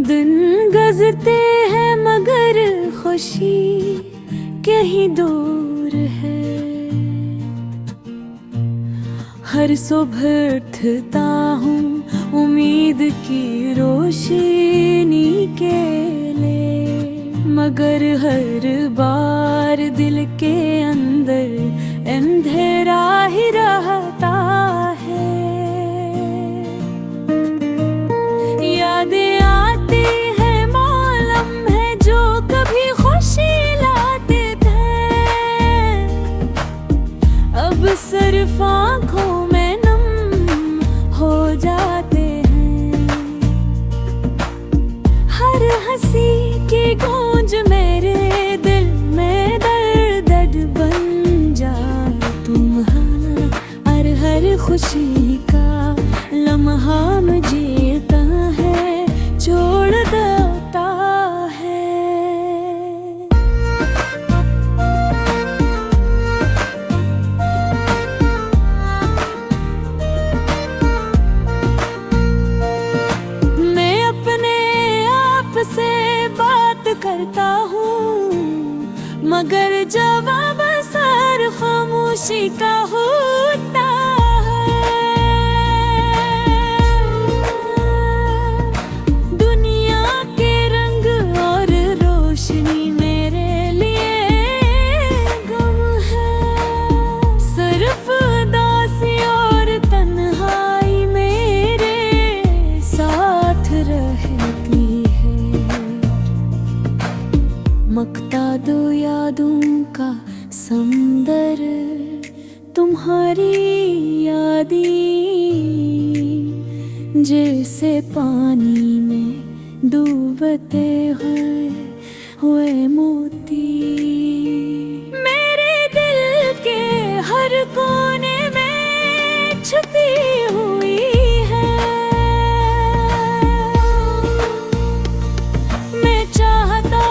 दिन गुजरते हैं मगर खुशी कहीं दूर है। हर सुबह उठता हूँ उम्मीद की रोशनी के लिए, मगर हर बार दिल के अंदर अंधेरा ही रहता है। यादें आती है मालूम है जो कभी खुशी लाते थे, अब सिर्फ आँखों में नम हो जाते हैं। हर हंसी की गूंज मेरे दिल में दर्द दर्द बन जा तुम्हारा, और हर खुशी का लम्हा मुझे छोड़ देता है। मैं अपने आप से बात करता हूँ, मगर जवाब सर खामोशी का होता मकता दो यादों का समंदर, तुम्हारी यादें जैसे पानी में डूबते हुए मोती। मेरे दिल के हर कोने में छुपी हुई है। मैं चाहता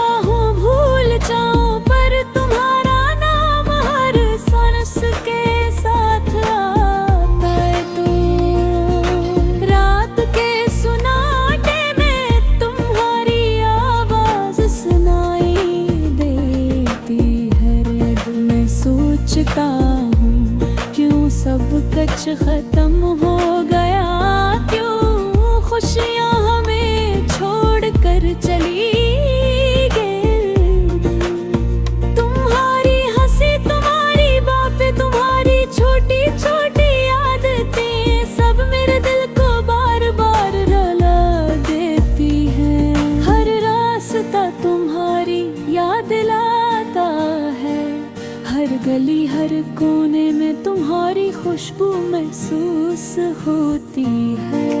जाऊं पर तुम्हारा नाम हर सांस के साथ आता है। तो रात के सुनाटे में तुम्हारी आवाज सुनाई देती है। मैं सोचता हूँ क्यों सब कुछ खत्म हो गया, क्यों खुशियाँ हमें छोड़ कर चली। तुम्हारी याद लाता है, हर गली हर कोने में तुम्हारी खुशबू महसूस होती है।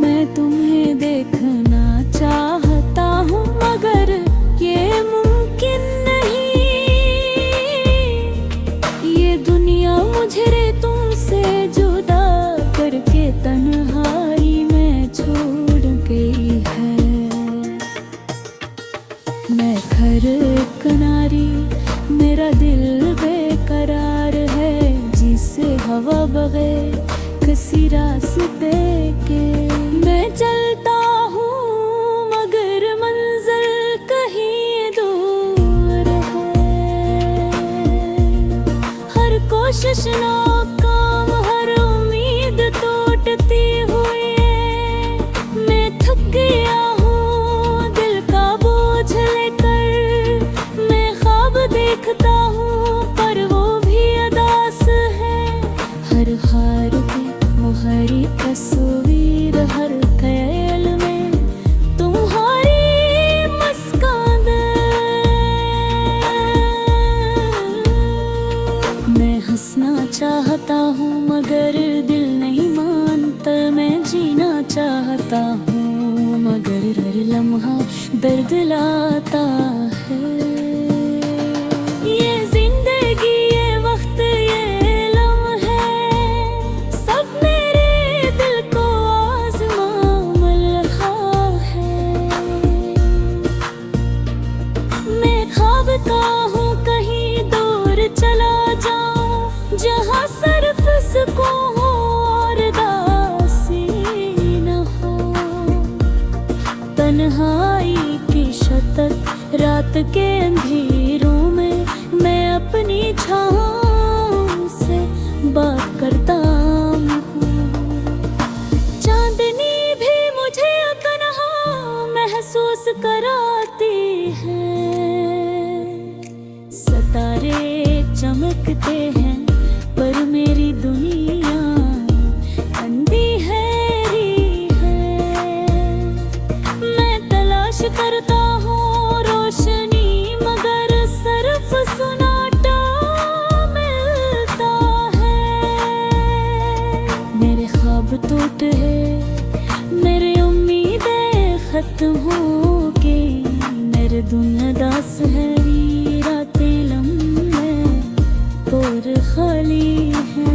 मैं तुम्हें देखना चाहता हूँ मगर ये मुमकिन नहीं। ये दुनिया मुझे तुमसे जुदा करके तन्हाई में छोड़ गई है। मैं घर किनारी मेरा दिल बेकरार है, जिसे हवा बगैर किसी रास्ते के। मैं चलता हूँ मगर मंजिल कहीं दूर है। हर कोशिश नाकाम, हर उम्मीद टूटती हुई है। मैं थक गया देखता हूँ पर वो भी अदास है। हर हार की वो हरी तस्वीर, हर ख्याल में तुम्हारी मुस्कान। मैं हंसना चाहता हूँ मगर दिल नहीं मानता। मैं करता हूँ मगर हर लम्हा दर्द लाता है। ये जिंदगी, ये वक्त, ये लम्हे सब मेरे दिल को आज़मा मल रहा है। मैं ख्वाबता हूँ कहीं दूर चला जाऊँ जहाँ सिर्फ सुकून हो और दासी न हो। तन्हाई की शतत रात के अंधेरों में मैं अपनी छाँव से बात करता हूँ। चांदनी भी मुझे तन्हा महसूस कराती है। सितारे चमकते हैं पर मेरी दुनिया अंधेरी है। मैं तलाश करता हूँ रोशनी मगर सिर्फ सुनाटा मिलता है। मेरे ख्वाब टूटे, मेरी उम्मीदें खत्म हो गई। मेरे दुनिया दास है, रातें लम्हे और खाली है।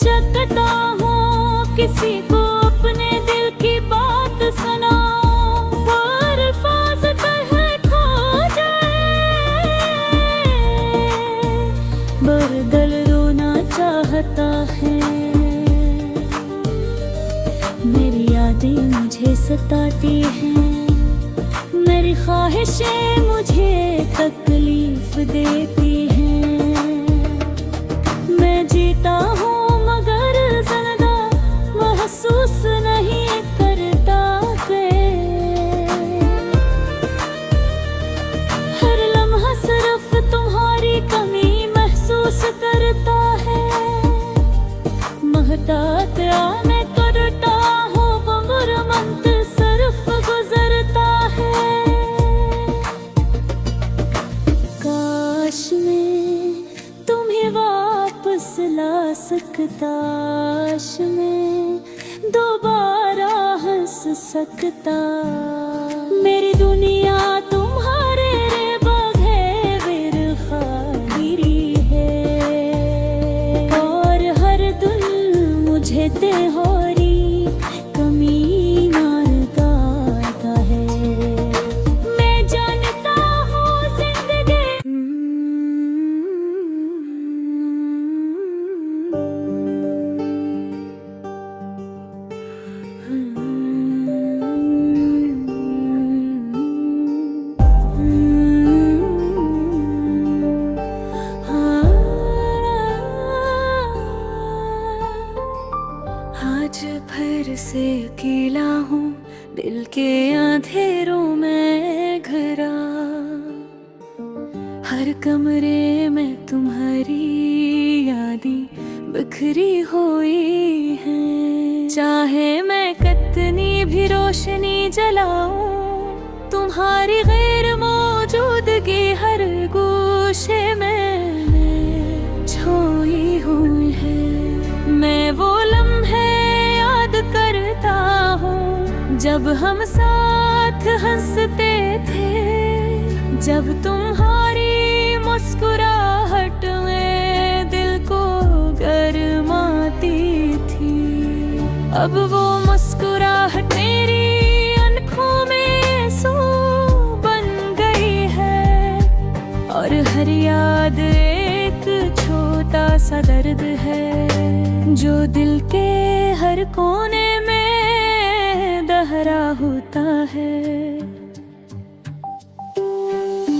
चकता हूँ किसी को अपने दिल की बात सुनाऊं, वो अल्फाज कहे खो जाए। बरदल रोना चाहता है, मेरी यादें मुझे सताती हैं। मेरी ख्वाहिशें मुझे तकलीफ देती हैं। मैं जीता हूँ मगर ज़िंदा महसूस नहीं करता पे। हर लम्हा सिर्फ तुम्हारी कमी महसूस करता है। महतात मैं करता हूँ मगर मंत सिर्फ गुजरता है। काश मैं तुम्हें वापस ला सकता, काश मैं दोबारा हंस सकता। मेरी दुनिया तुम्हारे रे बगैर खाली है और हर दिल मुझे तेरी कमी मारता है। मैं जानता हूँ जिंदगी आज भर से अकेला हूँ, दिल के अंधेरों में घरा। हर कमरे में तुम्हारी यादें बिखरी हुई हैं। चाहे मैं कितनी भी रोशनी जलाऊं, तुम्हारी गैर मौजूदगी हर गोशे में छुई हुई है। मैं वो लम्हे याद करता हूँ जब हम साथ हंसते थे, जब तुम्हारी मुस्कुराहट में दिल को गरमाती थी। अब वो मुस्कुराहट मेरी आँखों में आंसू बन गई है और हर याद एक छोटा सा दर्द है जो दिल के हर कोने में दहरा होता है।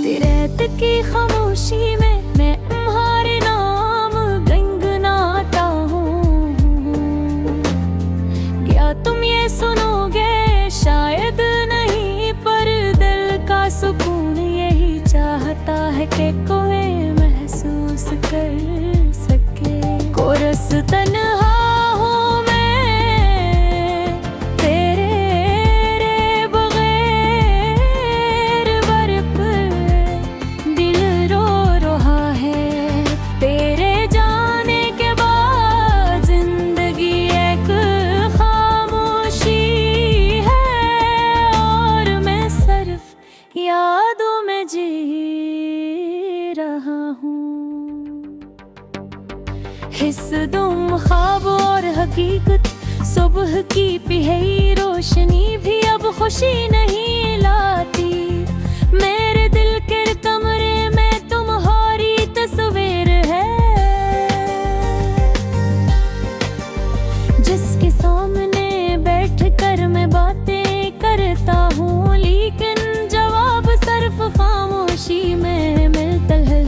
तिरैत की खामोशी में मैं तुम्हारे नाम गुनगुनाता हूँ। क्या तुम ये सुनोगे? शायद नहीं, पर दिल का सुकून यही चाहता है कि कोई महसूस कर सके। कोरस तन्हा हूँ मैं तेरे रे बगैर, बर्फ दिल रो रहा है। तेरे जाने के बाद जिंदगी एक हूँ। हिस्स तुम ख्वाब और हकीकत, सुबह की पिही रोशनी भी अब खुशी नहीं लाती। मेरे दिल के कमरे में तुम्हारी तस्वीर है, जिसके सामने बैठ कर मैं बातें करता हूँ, लेकिन जवाब सिर्फ खामोशी में मिलता है।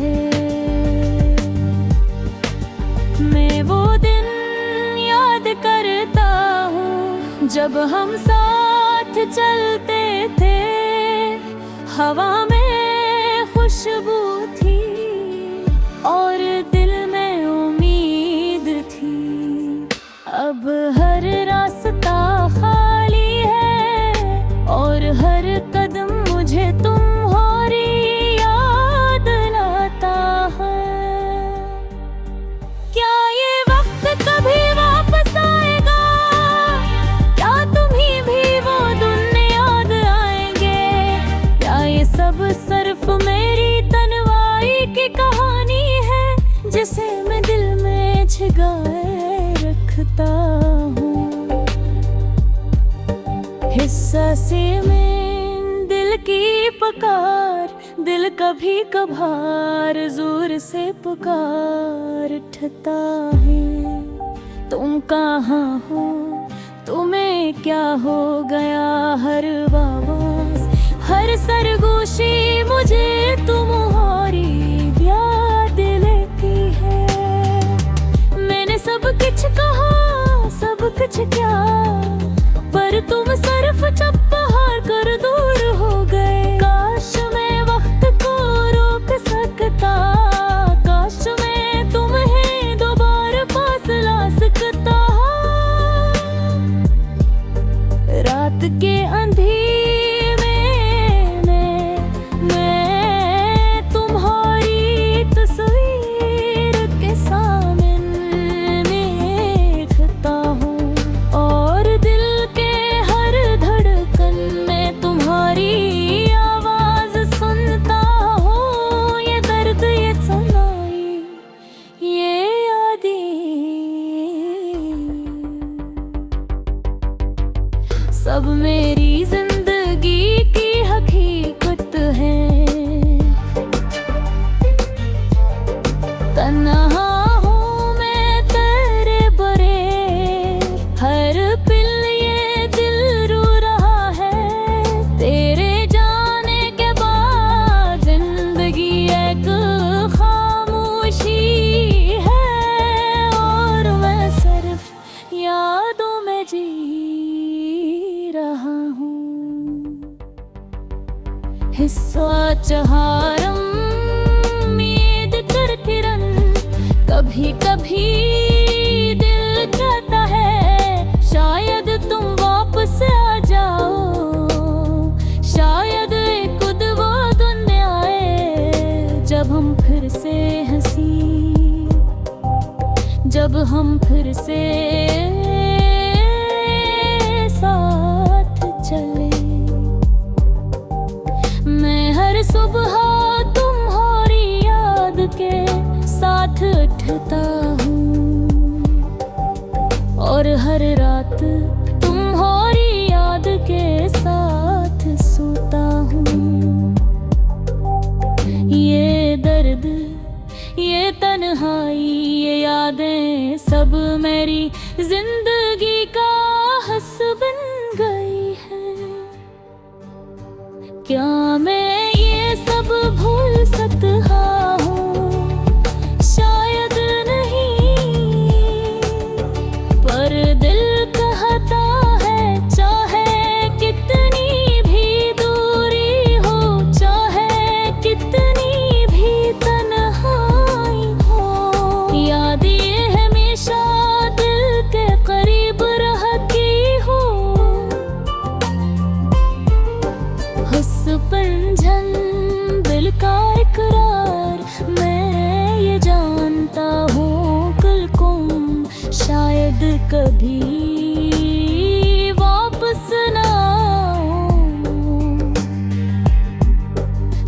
मैं वो दिन याद करता हूँ जब हम साथ चलते थे, हवा में खुशबू थी और दिल में उम्मीद थी। अब हर रास्ता खाली है और हर कदम मुझे तुम्हारी याद लाता है। क्या ये वक्त कभी वापस आएगा? क्या तुम्हें भी वो दिन याद आएंगे? क्या ये सब सिर्फ मेरी तन्हाई की कहानी है, जिसे मैं दिल में छिपाए रखता हूँ? हिस्सा से में दिल की पुकार, दिल कभी कभार जोर से पुकार उठता है। तुम कहाँ हो? तुम्हें क्या हो गया? हर आवाज़, हर सरगोशी मुझे तुम्हारी याद लेती है। मैंने सब कुछ कहा, सब कुछ क्या, पर तुम सिर्फ चुप कर दूर हो गए। काश मैं वक्त को रोक सकता, काश मैं तुम्हें दोबारा पास ला सकता। रात के अंधेरे में मैं तुम्हारी तस्वीर के सामने देखता हूँ, और दिल के हर धड़कन में तुम्हारी आवाज सुनता हूँ। ये दर्द, ये सुनाई, ये यादें सब मेरी जिंदगी की हकीकत है। तन्हा हूँ मैं तेरे बरे, हर पल ये दिल रो रहा है। तेरे जाने के बाद जिंदगी एक खामोशी है, और मैं सिर्फ यादों में जी रहा हूँ। हिस्सा चहारम उम्मीद कर किरण, कभी कभी दिल कहता है शायद तुम वापस आ जाओ। शायद एक वो दिन आए जब हम फिर से हंसी, जब हम फिर से साथ चले। मैं हर सुबह तुम्हारी याद के साथ उठता हूँ, और हर रात तुम्हारी याद के साथ सोता हूँ। ये दर्द, ये तन्हाई, ये यादें सब मेरी जिंदगी का हिस्सा बन गई है। क्या मैं ये सब भूल सकता हूँ? शायद नहीं, पर दिल कहता है चाहे कितनी भी दूरी हो, चाहे कितनी भी तन्हाई हो, यादें हमेशा दिल के करीब रहती हो। पंझन दिल का इकरार, मैं ये जानता हूँ कल तुम शायद कभी वापस ना आओ,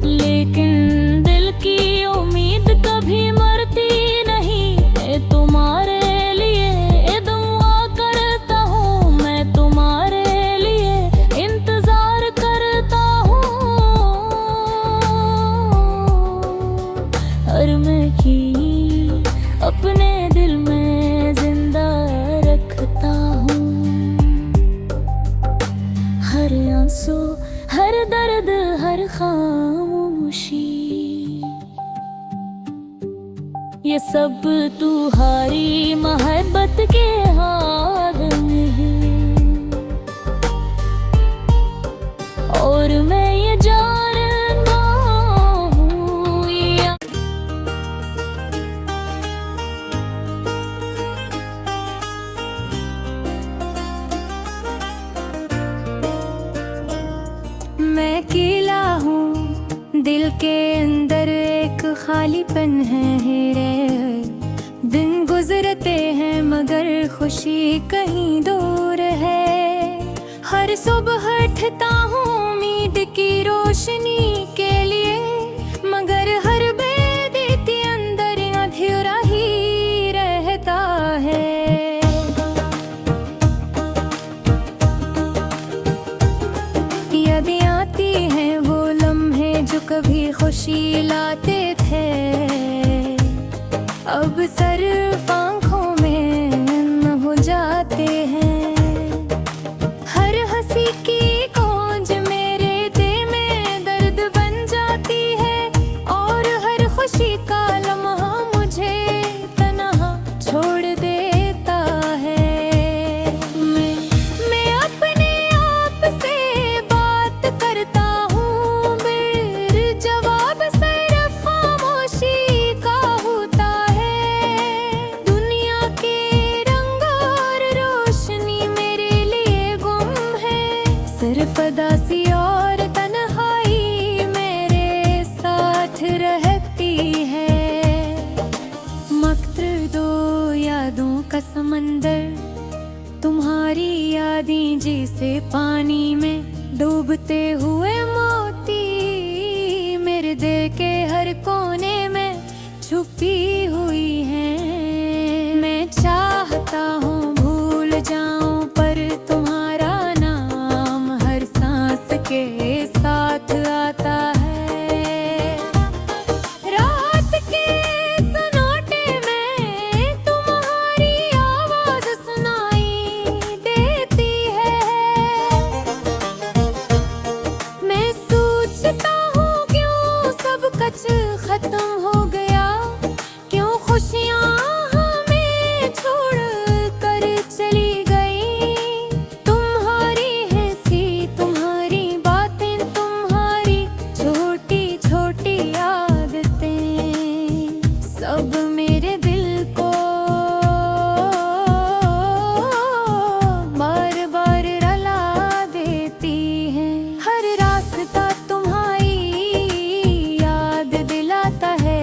लेकिन दिल की उम्मीद में ही अपने दिल में जिंदा रखता हूँ। हर आंसू, हर दर्द, हर खामोशी, ये सब तुम्हारी मोहब्बत के हाथ में है। और मैं ये जानता हूँ मैं अकेला हूँ, दिल के अंदर एक खालीपन है। दिन गुजरते हैं मगर खुशी कहीं दूर है। हर सुबह उठता हूँ उम्मीद की रोशनी के लिए, मगर हर बेदीती अंदर अधूरा ही रहता है। यादें आती हैं वो लम्हे जो कभी खुशी लाते थे, अब सिर्फ आँखों में न हो जाते हैं। हर हंसी की गूंज मेरे दिल में दर्द बन जाती है, और हर खुशी का लम्हा मुझे तन्हा छोड़ देता है। मैं अपने आप से बात करता हूँ, मेरे जवाब सिर्फ खामोशी का होता है। दुनिया के रंग और रोशनी मेरे लिए गुम है, सिर्फ उदासी और तन्हाई मेरे साथ रहती है। मकतर दो यादों का समंदर, तुम्हारी यादें जैसे पानी में डूबते हुए मोती, मेरे दिल के हर कोने में छुपी हुई हैं। मैं चाहता हूँ भूल जाऊं, पर तुम्हारा नाम हर सांस के साथ आता है। रात के सन्नाटे में तुम्हारी आवाज सुनाई देती है। मैं सोचता हूँ क्यों सब कुछ खत्म हो गया, क्यों खुशियाँ हमें छोड़ कर चली गई। तुम्हारी हंसी, तुम्हारी बातें, तुम्हारी छोटी छोटी आदतें, सब मेरे दिल को बार बार रुला देती हैं। हर रास्ता तुम्हारी याद दिलाता है,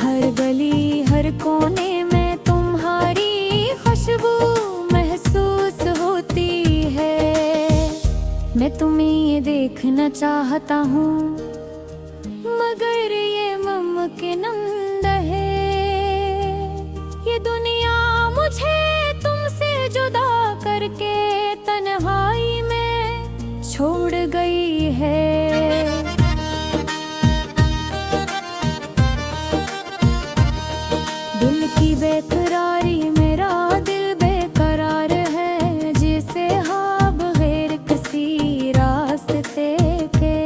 हर गली हर कोने में तुम्हारी खुशबू महसूस होती है। मैं तुम्हें ये देखना चाहता हूँ, मगर ये मुमकिन है। ये दुनिया मुझे तुमसे जुदा करके तन्हाई में छोड़ गई है। दिल की बेकरारी, मेरा दिल बेकरार है, जैसे हाँ बगैर किसी रास्ते के।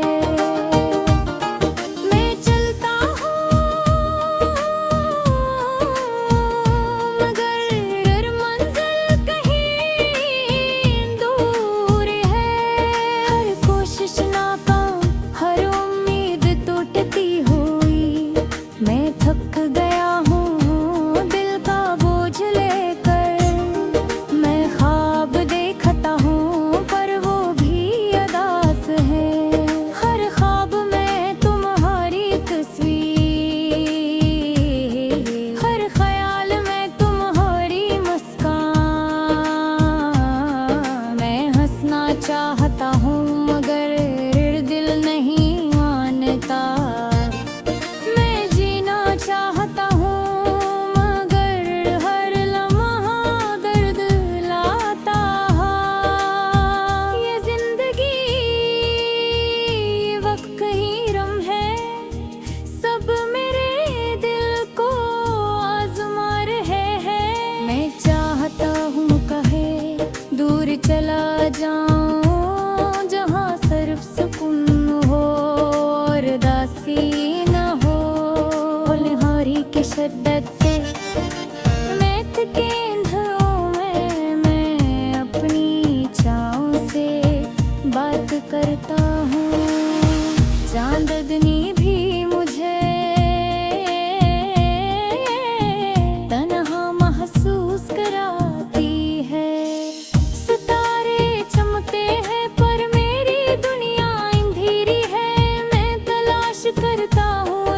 हूँ